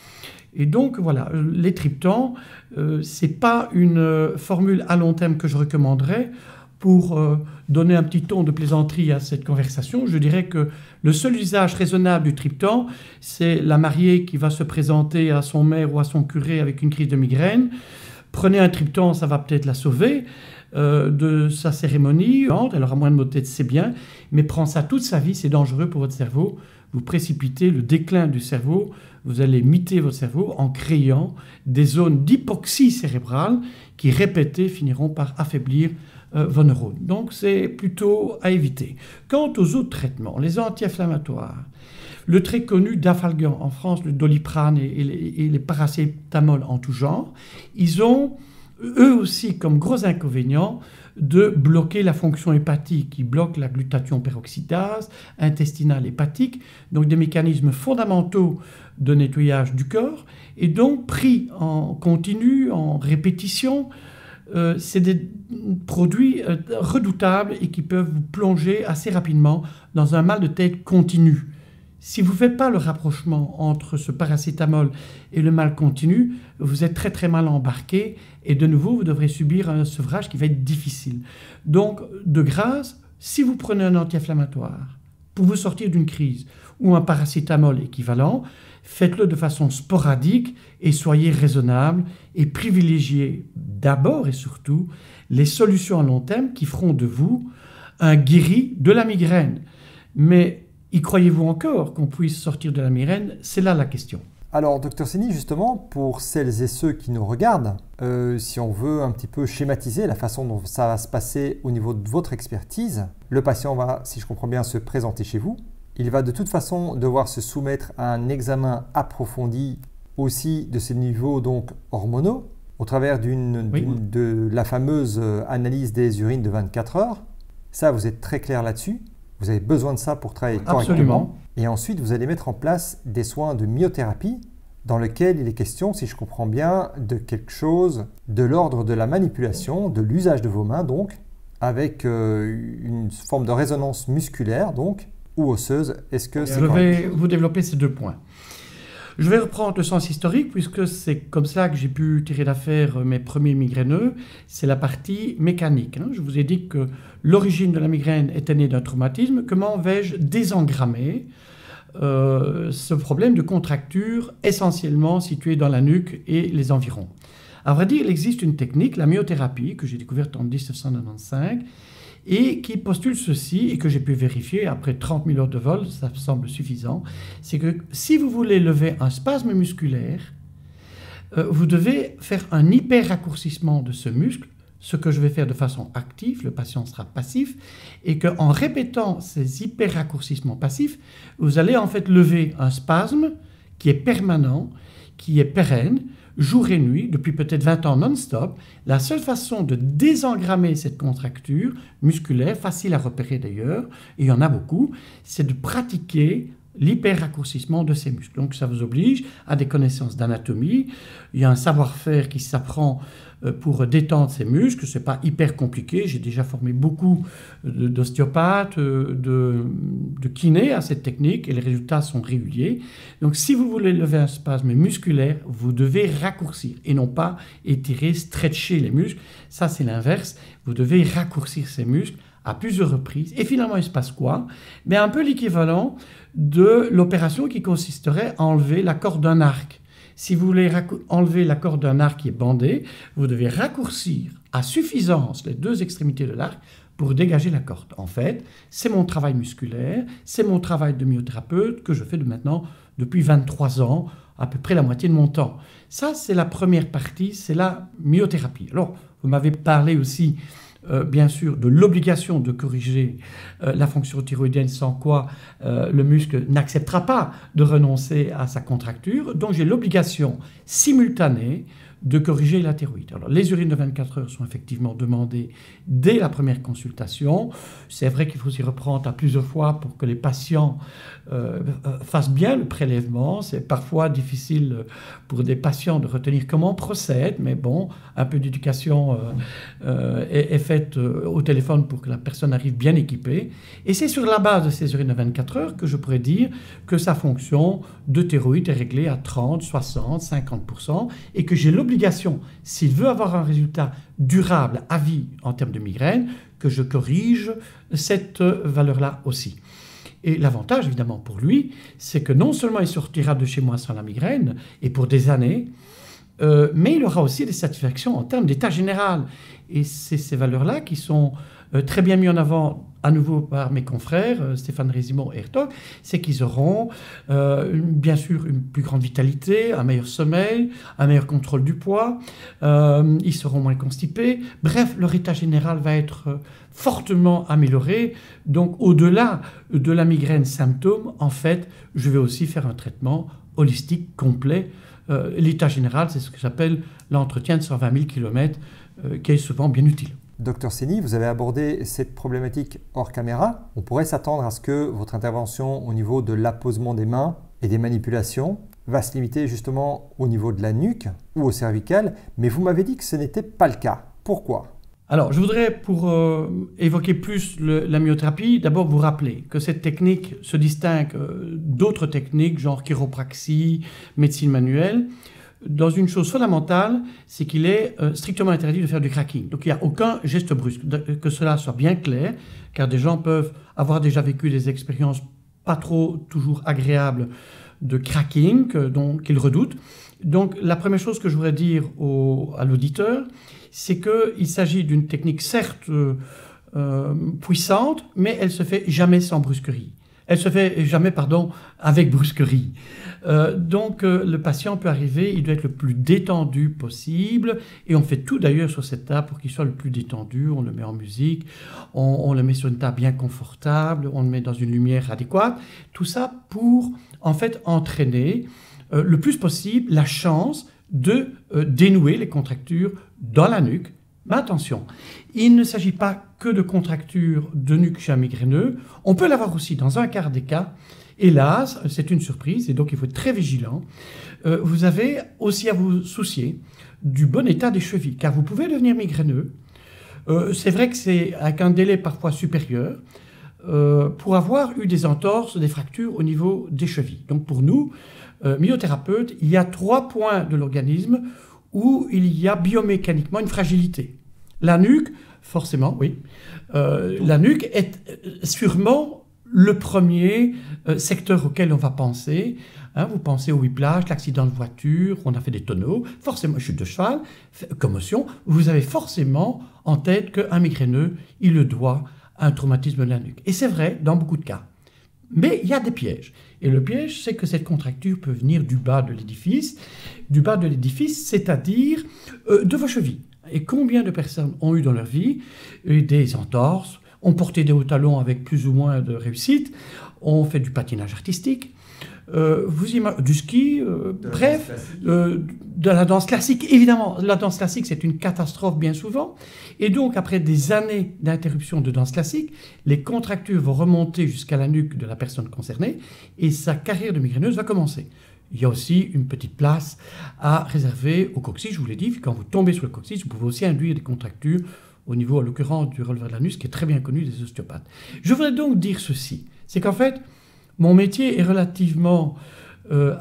Et donc, voilà, les triptans, ce n'est pas une formule à long terme que je recommanderais. pour donner un petit ton de plaisanterie à cette conversation, je dirais que le seul usage raisonnable du triptan, c'est la mariée qui va se présenter à son maire ou à son curé avec une crise de migraine. Prenez un triptan, ça va peut-être la sauver de sa cérémonie. Elle aura moins de maux de tête, c'est bien, mais prendre ça toute sa vie, c'est dangereux pour votre cerveau. Vous précipitez le déclin du cerveau, vous allez miter votre cerveau en créant des zones d'hypoxie cérébrale qui, répétées, finiront par affaiblir vos neurones. Donc, c'est plutôt à éviter. Quant aux autres traitements, les anti-inflammatoires, le très connu Dafalgan en France, le Doliprane et les paracétamol en tout genre, ils ont eux aussi comme gros inconvénient de bloquer la fonction hépatique, qui bloque la glutathion peroxydase, intestinale hépatique, donc des mécanismes fondamentaux de nettoyage du corps, et donc pris en continu, en répétition, c'est des produits redoutables et qui peuvent vous plonger assez rapidement dans un mal de tête continu. Si vous ne faites pas le rapprochement entre ce paracétamol et le mal continu, vous êtes très très mal embarqué et de nouveau vous devrez subir un sevrage qui va être difficile. Donc de grâce, si vous prenez un anti-inflammatoire pour vous sortir d'une crise ou un paracétamol équivalent, faites-le de façon sporadique et soyez raisonnable et privilégiez d'abord et surtout les solutions à long terme qui feront de vous un guéri de la migraine. Mais y croyez-vous encore qu'on puisse sortir de la migraine? C'est là la question. Alors, Dr Seni, justement, pour celles et ceux qui nous regardent, si on veut un petit peu schématiser la façon dont ça va se passer au niveau de votre expertise, le patient va, si je comprends bien, se présenter chez vous. Il va de toute façon devoir se soumettre à un examen approfondi aussi de ses niveaux donc hormonaux, au travers de la fameuse analyse des urines de 24 heures. Ça, vous êtes très clair là-dessus. Vous avez besoin de ça pour travailler correctement. Absolument. Et ensuite, vous allez mettre en place des soins de myothérapie dans lesquels il est question, si je comprends bien, de quelque chose de l'ordre de la manipulation, de l'usage de vos mains, donc, avec une forme de résonance musculaire, donc, ou osseuse. Est-ce que c'est correct? Je vais vous développer ces deux points. Je vais reprendre le sens historique, puisque c'est comme ça que j'ai pu tirer d'affaire mes premiers migraineux. C'est la partie mécanique. Je vous ai dit que l'origine de la migraine était née d'un traumatisme. Comment vais-je désengrammer ce problème de contracture essentiellement situé dans la nuque et les environs? À vrai dire, il existe une technique, la myothérapie, que j'ai découverte en 1995, et qui postule ceci, et que j'ai pu vérifier après 30 000 heures de vol, ça me semble suffisant, c'est que si vous voulez lever un spasme musculaire, vous devez faire un hyper-raccourcissement de ce muscle, ce que je vais faire de façon active, le patient sera passif, et qu'en répétant ces hyper-raccourcissements passifs, vous allez en fait lever un spasme qui est permanent, qui est pérenne, jour et nuit, depuis peut-être 20 ans non-stop. La seule façon de désengrammer cette contracture musculaire, facile à repérer d'ailleurs, et il y en a beaucoup, c'est de pratiquer l'hyper-raccourcissement de ces muscles. Donc ça vous oblige à des connaissances d'anatomie, il y a un savoir-faire qui s'apprend pour détendre ces muscles, ce n'est pas hyper compliqué, j'ai déjà formé beaucoup d'ostéopathes, de kinés à cette technique et les résultats sont réguliers. Donc si vous voulez lever un spasme musculaire, vous devez raccourcir et non pas étirer, stretcher les muscles, ça c'est l'inverse, vous devez raccourcir ces muscles à plusieurs reprises. Et finalement, il se passe quoi? Mais un peu l'équivalent de l'opération qui consisterait à enlever la corde d'un arc. Si vous voulez enlever la corde d'un arc qui est bandée, vous devez raccourcir à suffisance les deux extrémités de l'arc pour dégager la corde. En fait, c'est mon travail musculaire, c'est mon travail de myothérapeute que je fais maintenant depuis 23 ans, à peu près la moitié de mon temps. Ça, c'est la première partie, c'est la myothérapie. Alors, vous m'avez parlé aussi bien sûr de l'obligation de corriger la fonction thyroïdienne, sans quoi le muscle n'acceptera pas de renoncer à sa contracture. Donc j'ai l'obligation simultanée de corriger la thyroïde. Alors, les urines de 24 heures sont effectivement demandées dès la première consultation. C'est vrai qu'il faut s'y reprendre à plusieurs fois pour que les patients fassent bien le prélèvement. C'est parfois difficile pour des patients de retenir comment on procède, mais bon, un peu d'éducation est faite au téléphone pour que la personne arrive bien équipée. Et c'est sur la base de ces urines de 24 heures que je pourrais dire que sa fonction de thyroïde est réglée à 30, 60, 50% et que j'ai l'obligation obligation, s'il veut avoir un résultat durable à vie en termes de migraine, que je corrige cette valeur-là aussi. Et l'avantage, évidemment, pour lui, c'est que non seulement il sortira de chez moi sans la migraine, et pour des années, mais il aura aussi des satisfactions en termes d'état général. Et c'est ces valeurs-là qui sont très bien mises en avant à nouveau par mes confrères, Stéphane Résimond et Hertog, c'est qu'ils auront bien sûr une plus grande vitalité, un meilleur sommeil, un meilleur contrôle du poids, ils seront moins constipés. Bref, leur état général va être fortement amélioré. Donc au-delà de la migraine symptôme, en fait, je vais aussi faire un traitement holistique complet. L'état général, c'est ce que j'appelle l'entretien de 120 000 km, qui est souvent bien utile. Docteur Seny, vous avez abordé cette problématique hors caméra. On pourrait s'attendre à ce que votre intervention au niveau de l'apposement des mains et des manipulations va se limiter justement au niveau de la nuque ou au cervical, mais vous m'avez dit que ce n'était pas le cas. Pourquoi ? Alors, je voudrais, pour évoquer plus la myothérapie, d'abord vous rappeler que cette technique se distingue d'autres techniques, genre chiropraxie, médecine manuelle, dans une chose fondamentale, c'est qu'il est strictement interdit de faire du cracking. Donc il n'y a aucun geste brusque, que cela soit bien clair, car des gens peuvent avoir déjà vécu des expériences pas trop toujours agréables de cracking qu'ils redoutent. Donc la première chose que je voudrais dire à l'auditeur, c'est qu'il s'agit d'une technique certes puissante, mais elle se fait jamais sans brusquerie. Elle se fait jamais, avec brusquerie. Donc le patient peut arriver, il doit être le plus détendu possible, et on fait tout d'ailleurs sur cette table pour qu'il soit le plus détendu. On le met en musique, on le met sur une table bien confortable, on le met dans une lumière adéquate. Tout ça pour en fait entraîner le plus possible la chance de dénouer les contractures dans la nuque. Mais attention, il ne s'agit pas que de contractures de nuque chez un migraineux. On peut l'avoir aussi dans un quart des cas. Hélas, c'est une surprise et donc il faut être très vigilant. Vous avez aussi à vous soucier du bon état des chevilles, car vous pouvez devenir migraineux. C'est vrai que c'est avec un délai parfois supérieur pour avoir eu des entorses, des fractures au niveau des chevilles. Donc pour nous, myothérapeutes, il y a 3 points de l'organisme où il y a biomécaniquement une fragilité. La nuque, forcément, oui. La nuque est sûrement le premier secteur auquel on va penser. Vous pensez au whiplash, l'accident de voiture, on a fait des tonneaux, forcément, chute de cheval, commotion. Vous avez forcément en tête qu'un migraineux, il le doit à un traumatisme de la nuque. Et c'est vrai dans beaucoup de cas. Mais il y a des pièges. Et le piège, c'est que cette contracture peut venir du bas de l'édifice, c'est-à-dire de vos chevilles. Et combien de personnes ont eu dans leur vie des entorses, ont porté des hauts talons avec plus ou moins de réussite, ont fait du patinage artistique, du ski, de la danse classique. Évidemment, la danse classique, c'est une catastrophe bien souvent. Et donc, après des années d'interruption de danse classique, les contractures vont remonter jusqu'à la nuque de la personne concernée et sa carrière de migraineuse va commencer. Il y a aussi une petite place à réserver au coccyx. Je vous l'ai dit, quand vous tombez sur le coccyx, vous pouvez aussi induire des contractures au niveau, en l'occurrence, du releveur de l'anus, qui est très bien connu des ostéopathes. Je voudrais donc dire ceci, c'est qu'en fait, mon métier est relativement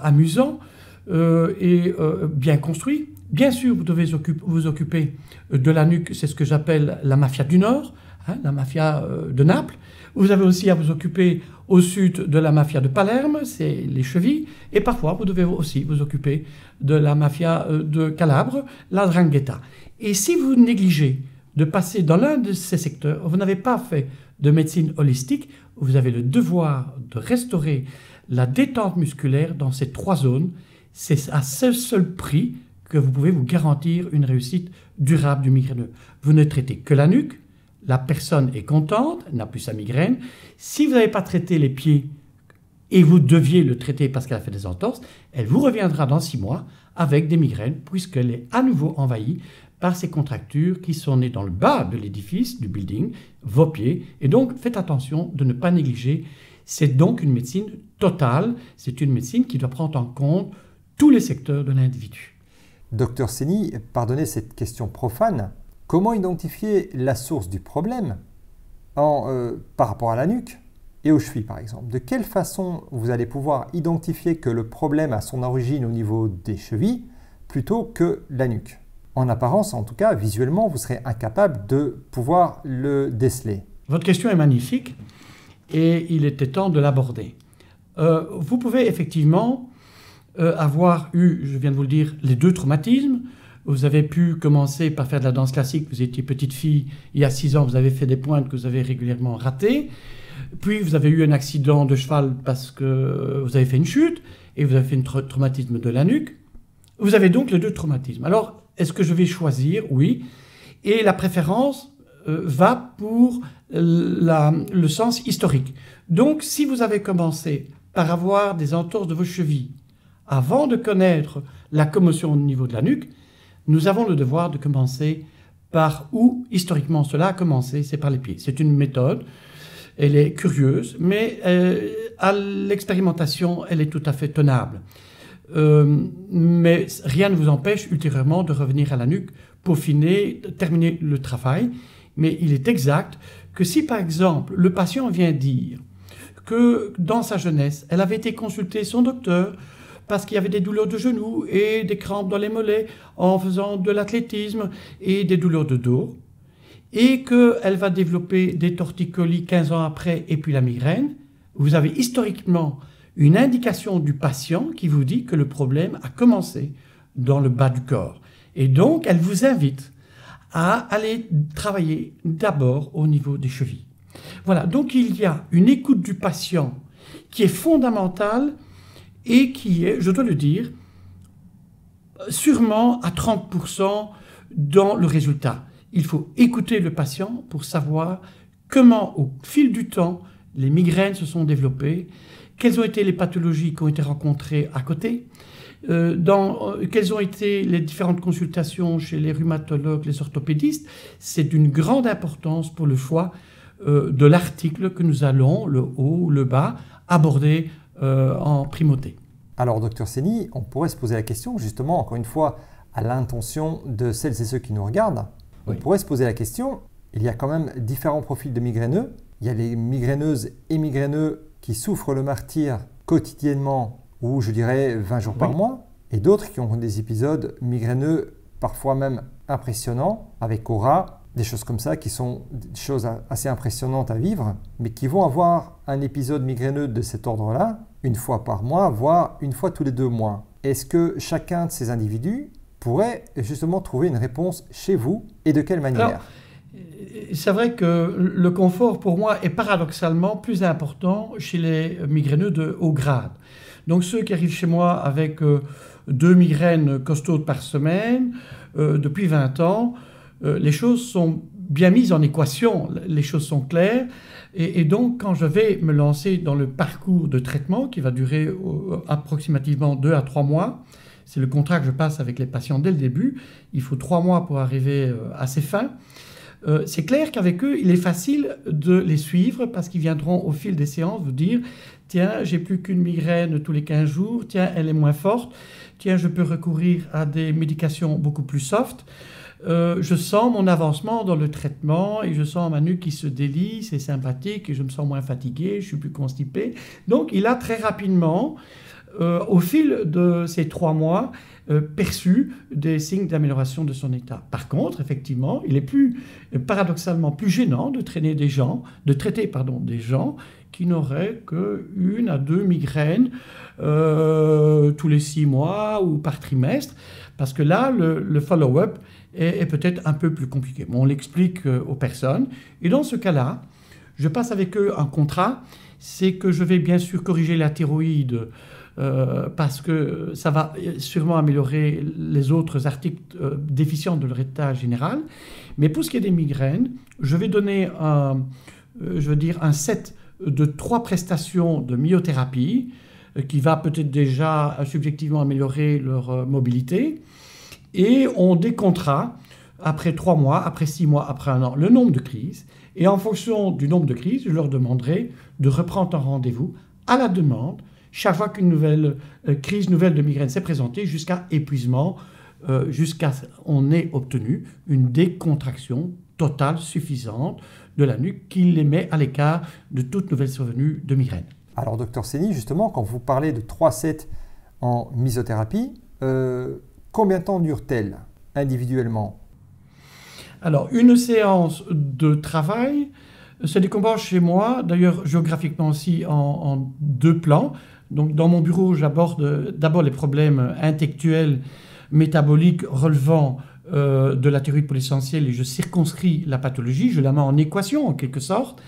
amusant et bien construit. Bien sûr, vous devez vous occuper de la nuque, c'est ce que j'appelle la mafia du Nord, la mafia de Naples. Vous avez aussi à vous occuper au sud de la mafia de Palerme, c'est les chevilles. Et parfois, vous devez aussi vous occuper de la mafia de Calabre, la 'ndrangheta. Et si vous négligez de passer dans l'un de ces secteurs, vous n'avez pas fait de médecine holistique, vous avez le devoir de restaurer la détente musculaire dans ces 3 zones. C'est à ce seul prix que vous pouvez vous garantir une réussite durable du migraineux. Vous ne traitez que la nuque, la personne est contente, n'a plus sa migraine. Si vous n'avez pas traité les pieds et vous deviez le traiter parce qu'elle a fait des entorses, elle vous reviendra dans 6 mois avec des migraines puisqu'elle est à nouveau envahie par ces contractures qui sont nées dans le bas de l'édifice, du building, vos pieds. Et donc, faites attention de ne pas négliger. C'est donc une médecine totale. C'est une médecine qui doit prendre en compte tous les secteurs de l'individu. Docteur Seny, pardonnez cette question profane. Comment identifier la source du problème par rapport à la nuque et aux chevilles, par exemple? De quelle façon vous allez pouvoir identifier que le problème a son origine au niveau des chevilles plutôt que la nuque. En apparence, en tout cas, visuellement, vous serez incapable de pouvoir le déceler. Votre question est magnifique et il était temps de l'aborder. Vous pouvez effectivement avoir eu, je viens de vous le dire, les deux traumatismes. Vous avez pu commencer par faire de la danse classique, vous étiez petite fille, il y a 6 ans, vous avez fait des pointes que vous avez régulièrement ratées. Puis vous avez eu un accident de cheval parce que vous avez fait une chute et vous avez fait un traumatisme de la nuque. Vous avez donc les deux traumatismes. Alors, est-ce que je vais choisir? Oui. Et la préférence va pour le sens historique. Donc, si vous avez commencé par avoir des entorses de vos chevilles avant de connaître la commotion au niveau de la nuque, nous avons le devoir de commencer par où historiquement cela a commencé, c'est par les pieds. C'est une méthode, elle est curieuse, mais à l'expérimentation, elle est tout à fait tenable. Mais rien ne vous empêche ultérieurement de revenir à la nuque, peaufiner, terminer le travail. Mais il est exact que si par exemple le patient vient dire que dans sa jeunesse, elle avait été consulter son docteur parce qu'il y avait des douleurs de genoux et des crampes dans les mollets en faisant de l'athlétisme et des douleurs de dos, et qu'elle va développer des torticolis 15 ans après et puis la migraine, vous avez historiquement une indication du patient qui vous dit que le problème a commencé dans le bas du corps. Et donc, elle vous invite à aller travailler d'abord au niveau des chevilles. Voilà, donc il y a une écoute du patient qui est fondamentale et qui est, je dois le dire, sûrement à 30% dans le résultat. Il faut écouter le patient pour savoir comment, au fil du temps, les migraines se sont développées, quelles ont été les pathologies qui ont été rencontrées à côté, quelles ont été les différentes consultations chez les rhumatologues, les orthopédistes. C'est d'une grande importance pour le choix de l'article que nous allons, le haut ou le bas, aborder en primauté. Alors, docteur Sény, on pourrait se poser la question, justement, encore une fois, à l'intention de celles et ceux qui nous regardent, on pourrait se poser la question, il y a quand même différents profils de migraineux. Il y a les migraineuses et migraineux qui souffrent le martyre quotidiennement, ou je dirais 20 jours par mois, et d'autres qui ont des épisodes migraineux parfois même impressionnants, avec aura, des choses comme ça qui sont des choses assez impressionnantes à vivre, mais qui vont avoir un épisode migraineux de cet ordre-là, une fois par mois, voire une fois tous les 2 mois. Est-ce que chacun de ces individus pourrait justement trouver une réponse chez vous et de quelle manière? Alors, c'est vrai que le confort pour moi est paradoxalement plus important chez les migraineux de haut grade. Donc ceux qui arrivent chez moi avec 2 migraines costaudes par semaine depuis 20 ans, les choses sont bien mises en équation, les choses sont claires. Et donc, quand je vais me lancer dans le parcours de traitement qui va durer approximativement 2 à 3 mois, c'est le contrat que je passe avec les patients dès le début, il faut 3 mois pour arriver à ses fins. C'est clair qu'avec eux, il est facile de les suivre parce qu'ils viendront au fil des séances vous dire « Tiens, j'ai plus qu'une migraine tous les 15 jours, tiens, elle est moins forte, tiens, je peux recourir à des médications beaucoup plus soft. » Je sens mon avancement dans le traitement et je sens ma nuque qui se délie, c'est sympathique et je me sens moins fatigué, je suis plus constipé. Donc il a très rapidement, au fil de ces 3 mois, perçu des signes d'amélioration de son état. Par contre, effectivement, il est paradoxalement plus gênant de traiter des gens qui n'auraient que 1 à 2 migraines tous les 6 mois ou par trimestre, parce que là, le follow-up est peut-être un peu plus compliqué. Mais on l'explique aux personnes. Et dans ce cas-là, je passe avec eux un contrat, c'est que je vais bien sûr corriger la thyroïde parce que ça va sûrement améliorer les autres articles déficients de leur état général. Mais pour ce qui est des migraines, je vais donner un set de 3 prestations de myothérapie qui va peut-être déjà subjectivement améliorer leur mobilité. Et on décomptera après 3 mois, après 6 mois, après 1 an, le nombre de crises. Et en fonction du nombre de crises, je leur demanderai de reprendre un rendez-vous à la demande chaque fois qu'une nouvelle crise de migraine s'est présentée jusqu'à épuisement, jusqu'à on ait obtenu une décontraction totale suffisante de la nuque qui les met à l'écart de toute nouvelle survenue de migraine. Alors, docteur Sény, justement, quand vous parlez de 3 sets en misothérapie, Combien de temps dure-t-elle individuellement? Alors, une séance de travail se décompose chez moi, d'ailleurs géographiquement aussi, en deux plans. Donc, dans mon bureau, j'aborde d'abord les problèmes intellectuels, métaboliques relevant de la théorie de Paul essentiel et je circonscris la pathologie, je la mets en équation en quelque sorte.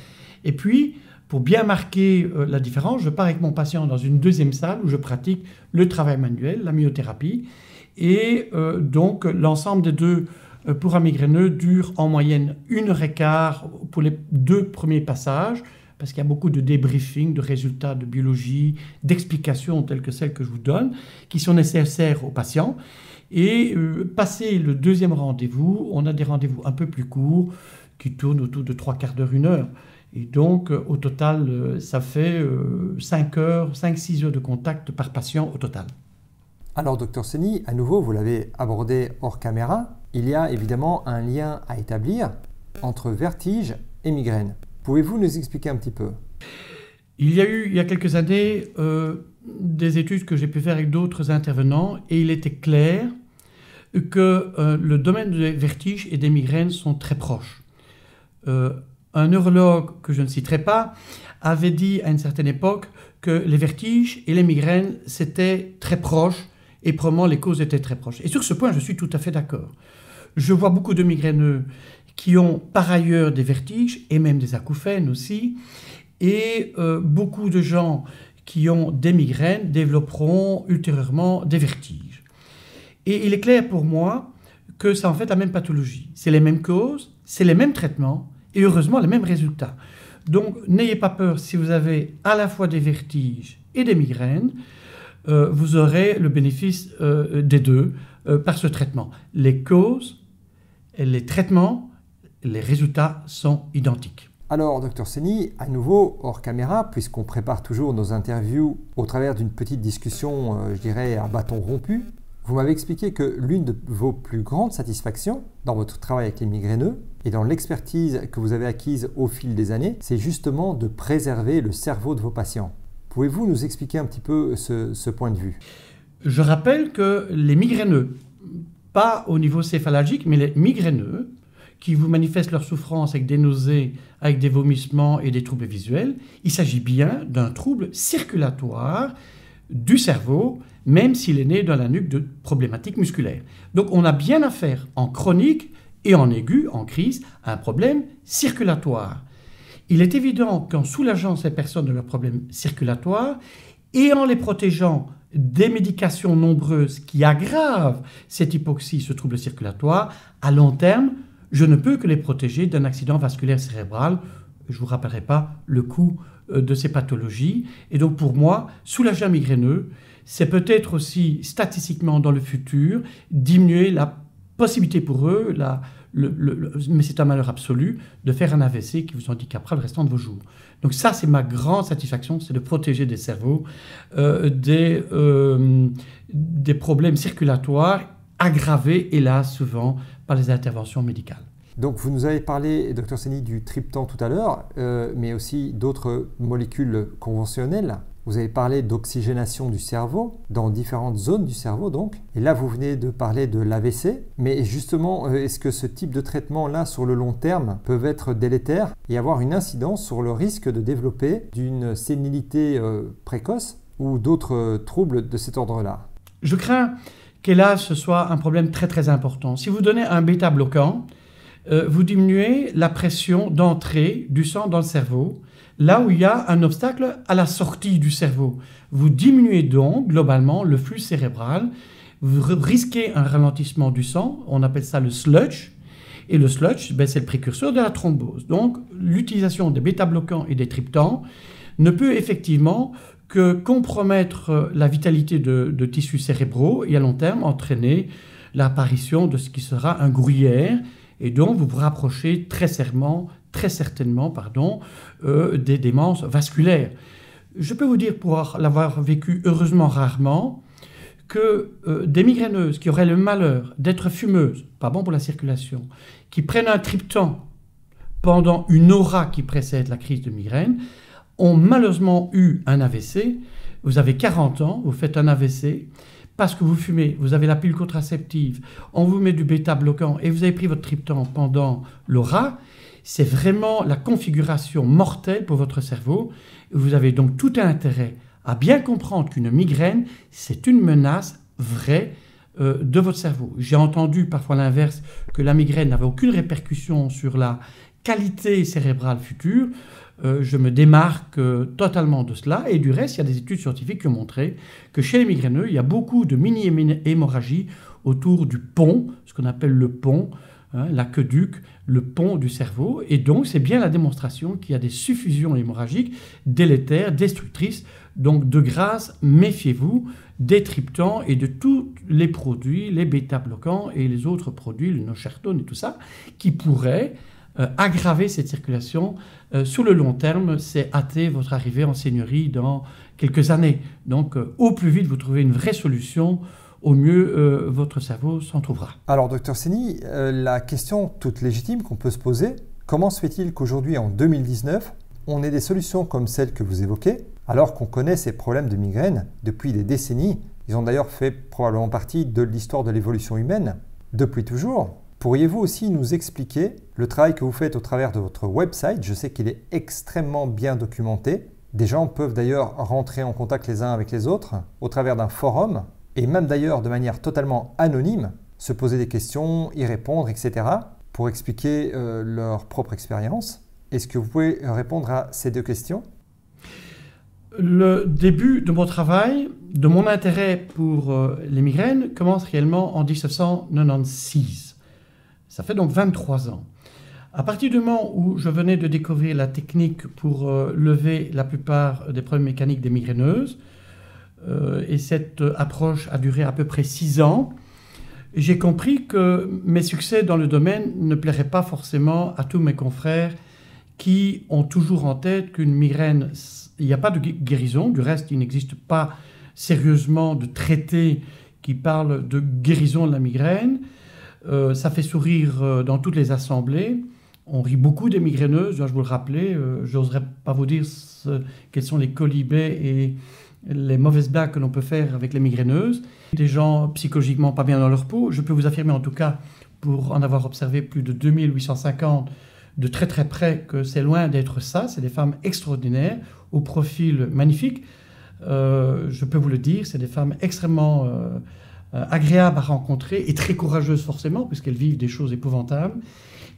Et puis, pour bien marquer la différence, je pars avec mon patient dans une deuxième salle où je pratique le travail manuel, la myothérapie. Et donc, l'ensemble des deux pour un migraineux dure en moyenne 1h15 pour les deux premiers passages, parce qu'il y a beaucoup de débriefing, de résultats de biologie, d'explications telles que celles que je vous donne, qui sont nécessaires aux patients. Et passé le deuxième rendez-vous, on a des rendez-vous un peu plus courts, qui tournent autour de 3/4 d'heure, 1 heure. Et donc, au total, ça fait 5-6 heures de contact par patient au total. Alors, Dr Seny, à nouveau, vous l'avez abordé hors caméra, il y a évidemment un lien à établir entre vertige et migraine. Pouvez-vous nous expliquer un petit peu? Il y a eu, il y a quelques années, des études que j'ai pu faire avec d'autres intervenants et il était clair que le domaine des vertiges et des migraines sont très proches. Un neurologue que je ne citerai pas avait dit à une certaine époque que les vertiges et les migraines c'était très proches et probablement les causes étaient très proches. Et sur ce point, je suis tout à fait d'accord. Je vois beaucoup de migraineux qui ont par ailleurs des vertiges et même des acouphènes aussi. Et beaucoup de gens qui ont des migraines développeront ultérieurement des vertiges. Et il est clair pour moi que c'est en fait la même pathologie. C'est les mêmes causes, c'est les mêmes traitements et heureusement les mêmes résultats. Donc n'ayez pas peur si vous avez à la fois des vertiges et des migraines, vous aurez le bénéfice des deux par ce traitement. Les causes, les traitements, les résultats sont identiques. Alors, Dr Seny, à nouveau, hors caméra, puisqu'on prépare toujours nos interviews au travers d'une petite discussion, je dirais, à bâton rompu, vous m'avez expliqué que l'une de vos plus grandes satisfactions dans votre travail avec les migraineux et dans l'expertise que vous avez acquise au fil des années, c'est justement de préserver le cerveau de vos patients. Pouvez-vous nous expliquer un petit peu ce point de vue? Je rappelle que les migraineux, pas au niveau céphalalgique, mais les migraineux, qui vous manifestent leur souffrance avec des nausées, avec des vomissements et des troubles visuels, il s'agit bien d'un trouble circulatoire du cerveau, même s'il est né dans la nuque de problématiques musculaires. Donc on a bien affaire en chronique et en aigu, en crise, à un problème circulatoire. Il est évident qu'en soulageant ces personnes de leurs problèmes circulatoires et en les protégeant des médications nombreuses qui aggravent cette hypoxie, ce trouble circulatoire, à long terme, je ne peux que les protéger d'un accident vasculaire cérébral. Je ne vous rappellerai pas le coût de ces pathologies. Et donc pour moi, soulager un migraineux, c'est peut-être aussi statistiquement dans le futur diminuer la possibilité pour eux, mais c'est un malheur absolu, de faire un AVC qui vous handicapera le restant de vos jours. Donc ça, c'est ma grande satisfaction, c'est de protéger des cerveaux des problèmes circulatoires aggravés, hélas, souvent par les interventions médicales. Donc vous nous avez parlé, Dr Seny, du triptan tout à l'heure, mais aussi d'autres molécules conventionnelles. Vous avez parlé d'oxygénation du cerveau, dans différentes zones du cerveau donc. Et là, vous venez de parler de l'AVC. Mais justement, est-ce que ce type de traitement-là, sur le long terme, peuvent être délétères et avoir une incidence sur le risque de développer d'une sénilité précoce ou d'autres troubles de cet ordre-là? Je crains qu'hélas, ce soit un problème très très important. Si vous donnez un bêta-bloquant, vous diminuez la pression d'entrée du sang dans le cerveau, là où il y a un obstacle à la sortie du cerveau. Vous diminuez donc globalement le flux cérébral, vous risquez un ralentissement du sang, on appelle ça le sludge, et le sludge, c'est le précurseur de la thrombose. Donc l'utilisation des bêta-bloquants et des triptans ne peut effectivement que compromettre la vitalité de tissus cérébraux et à long terme entraîner l'apparition de ce qui sera un gruyère, et donc vous vous rapprochez très certainement des démences vasculaires. Je peux vous dire, pour l'avoir vécu heureusement rarement, que des migraineuses qui auraient le malheur d'être fumeuses, pas bon pour la circulation, qui prennent un triptan pendant une aura qui précède la crise de migraine, ont malheureusement eu un AVC. Vous avez 40 ans, vous faites un AVC, parce que vous fumez, vous avez la pilule contraceptive, on vous met du bêta-bloquant et vous avez pris votre triptan pendant l'aura, c'est vraiment la configuration mortelle pour votre cerveau. Vous avez donc tout intérêt à bien comprendre qu'une migraine, c'est une menace vraie de votre cerveau. J'ai entendu parfois l'inverse, que la migraine n'avait aucune répercussion sur la qualité cérébrale future. Je me démarque totalement de cela. Et du reste, il y a des études scientifiques qui ont montré que chez les migraineux, il y a beaucoup de mini-hémorragies autour du pont, ce qu'on appelle le pont, l'aqueduc, le pont du cerveau. Et donc, c'est bien la démonstration qu'il y a des suffusions hémorragiques délétères, destructrices. Donc, de grâce, méfiez-vous des triptans et de tous les produits, les bêta-bloquants et les autres produits, le nochertone et tout ça, qui pourraient aggraver cette circulation. Sur le long terme, c'est hâter votre arrivée en seigneurie dans quelques années. Donc, au plus vite, vous trouvez une vraie solution, au mieux, votre cerveau s'en trouvera. Alors, docteur Seny, la question toute légitime qu'on peut se poser, comment se fait-il qu'aujourd'hui, en 2019, on ait des solutions comme celles que vous évoquez, alors qu'on connaît ces problèmes de migraine depuis des décennies? Ils ont d'ailleurs fait probablement partie de l'histoire de l'évolution humaine depuis toujours. Pourriez-vous aussi nous expliquer le travail que vous faites au travers de votre website? Je sais qu'il est extrêmement bien documenté. Des gens peuvent d'ailleurs rentrer en contact les uns avec les autres au travers d'un forum et même d'ailleurs de manière totalement anonyme, se poser des questions, y répondre, etc. pour expliquer leur propre expérience. Est-ce que vous pouvez répondre à ces deux questions? Le début de mon travail, de mon intérêt pour les migraines, commence réellement en 1996. Ça fait donc 23 ans. À partir du moment où je venais de découvrir la technique pour lever la plupart des problèmes mécaniques des migraineuses, et cette approche a duré à peu près 6 ans, j'ai compris que mes succès dans le domaine ne plairaient pas forcément à tous mes confrères qui ont toujours en tête qu'une migraine, il n'y a pas de guérison. Du reste, il n'existe pas sérieusement de traité qui parle de guérison de la migraine. Ça fait sourire dans toutes les assemblées. On rit beaucoup des migraineuses, dois-je vous le rappeler. Je n'oserais pas vous dire quels sont les colibets et les mauvaises blagues que l'on peut faire avec les migraineuses. Des gens psychologiquement pas bien dans leur peau. Je peux vous affirmer en tout cas, pour en avoir observé plus de 2850 de très très près, que c'est loin d'être ça. C'est des femmes extraordinaires, au profil magnifique. Je peux vous le dire, c'est des femmes extrêmement agréables à rencontrer et très courageuses forcément, puisqu'elles vivent des choses épouvantables.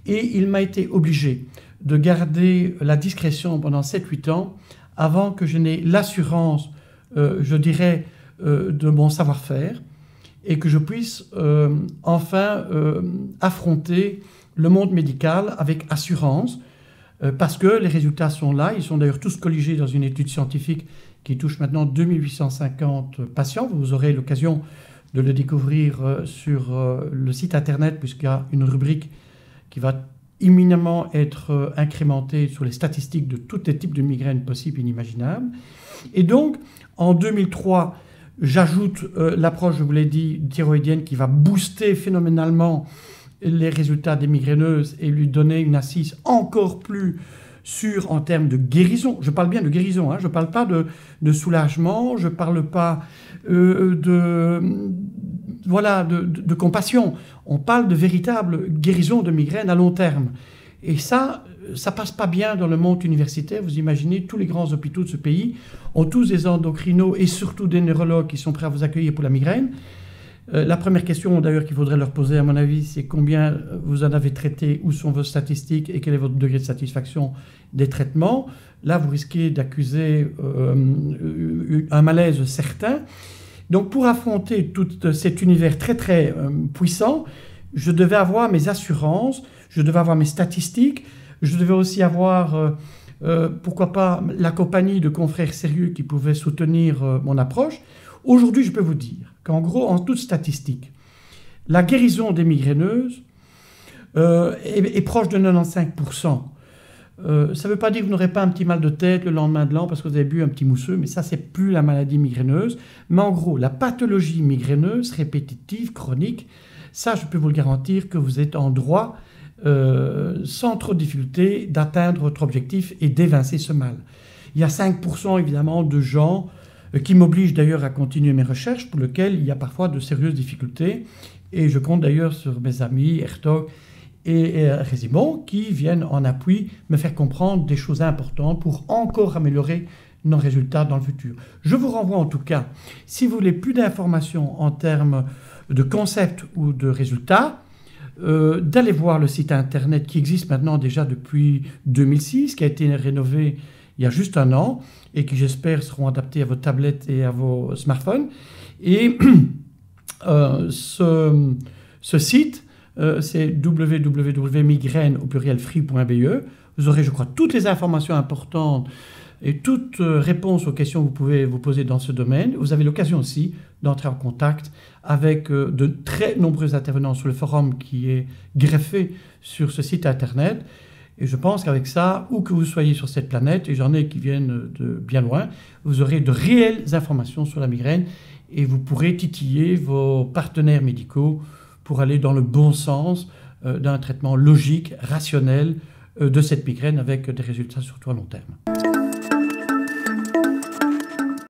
Et il m'a été obligé de garder la discrétion pendant 7-8 ans avant que je n'ai l'assurance, je dirais, de mon savoir-faire et que je puisse enfin affronter le monde médical avec assurance, parce que les résultats sont là. Ils sont d'ailleurs tous colligés dans une étude scientifique qui touche maintenant 2850 patients. Vous aurez l'occasion de le découvrir sur le site internet, puisqu'il y a une rubrique qui va imminemment être incrémentée sur les statistiques de tous les types de migraines possibles et inimaginables. Et donc, en 2003, j'ajoute l'approche, je vous l'ai dit, thyroïdienne qui va booster phénoménalement les résultats des migraineuses et lui donner une assise encore plus sûre en termes de guérison. Je parle bien de guérison, hein. Je ne parle pas de soulagement, je ne parle pas de compassion. On parle de véritable guérison de migraine à long terme. Et ça passe pas bien dans le monde universitaire. Vous imaginez, tous les grands hôpitaux de ce pays ont tous des endocrinos et surtout des neurologues qui sont prêts à vous accueillir pour la migraine. La première question d'ailleurs qu'il faudrait leur poser à mon avis, c'est combien vous en avez traité, où sont vos statistiques et quel est votre degré de satisfaction des traitements. Là, vous risquez d'accuser un malaise certain. Donc pour affronter tout cet univers très très puissant, je devais avoir mes assurances, je devais avoir mes statistiques, je devais aussi avoir, pourquoi pas, la compagnie de confrères sérieux qui pouvaient soutenir mon approche. Aujourd'hui, je peux vous dire qu'en gros, en toute statistique, la guérison des migraineuses est proche de 95%. Ça ne veut pas dire que vous n'aurez pas un petit mal de tête le lendemain de l'an parce que vous avez bu un petit mousseux, mais ça, c'est plus la maladie migraineuse. Mais en gros, la pathologie migraineuse répétitive, chronique, ça, je peux vous le garantir que vous êtes en droit, sans trop de difficulté, d'atteindre votre objectif et d'évincer ce mal. Il y a 5% évidemment de gens qui m'oblige d'ailleurs à continuer mes recherches, pour lesquelles il y a parfois de sérieuses difficultés. Et je compte d'ailleurs sur mes amis Hertog et Résimond qui viennent en appui me faire comprendre des choses importantes pour encore améliorer nos résultats dans le futur. Je vous renvoie en tout cas, si vous voulez plus d'informations en termes de concepts ou de résultats, d'aller voir le site internet qui existe maintenant déjà depuis 2006, qui a été rénové il y a juste un an et qui j'espère seront adaptés à vos tablettes et à vos smartphones. Et ce site, c'est www.migraine au pluriel free.be. Vous aurez, je crois, toutes les informations importantes et toutes réponses aux questions que vous pouvez vous poser dans ce domaine. Vous avez l'occasion aussi d'entrer en contact avec de très nombreux intervenants sur le forum qui est greffé sur ce site internet. Et je pense qu'avec ça, où que vous soyez sur cette planète, et j'en ai qui viennent de bien loin, vous aurez de réelles informations sur la migraine et vous pourrez titiller vos partenaires médicaux pour aller dans le bon sens d'un traitement logique, rationnel de cette migraine avec des résultats surtout à long terme.